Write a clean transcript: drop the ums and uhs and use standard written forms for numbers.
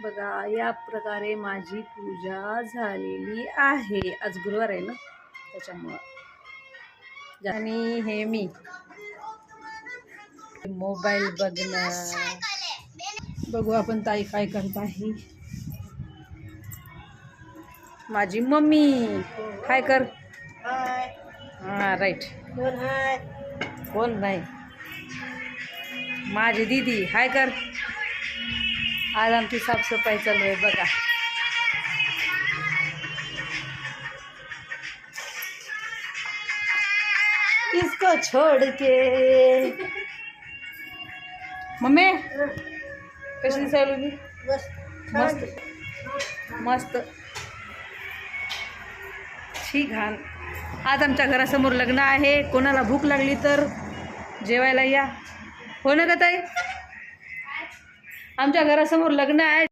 बघा या प्रकारे माझी पूजा झालेली आहे. आज गुरुवार आहे ना त्याच्यामुळं. आणि हे मी मोबाईल बघणं. बघू आपण ताई काय करत आहे. माझी मम्मी हाय कर. हा राईट. कोण नाही. माझी दीदी हाय कर. आज आमची साफसफाई चालू आहे बघा. इसको छोड़ के. मम्मी कशी दिसायला मी. मस्त मस्त. ठीक घाण. आज आमच्या घरासमोर लग्न आहे. कोणाला भूक लागली तर जेवायला या. हो ना ग ताई. आमच्या घरासमोर लग्न आहे.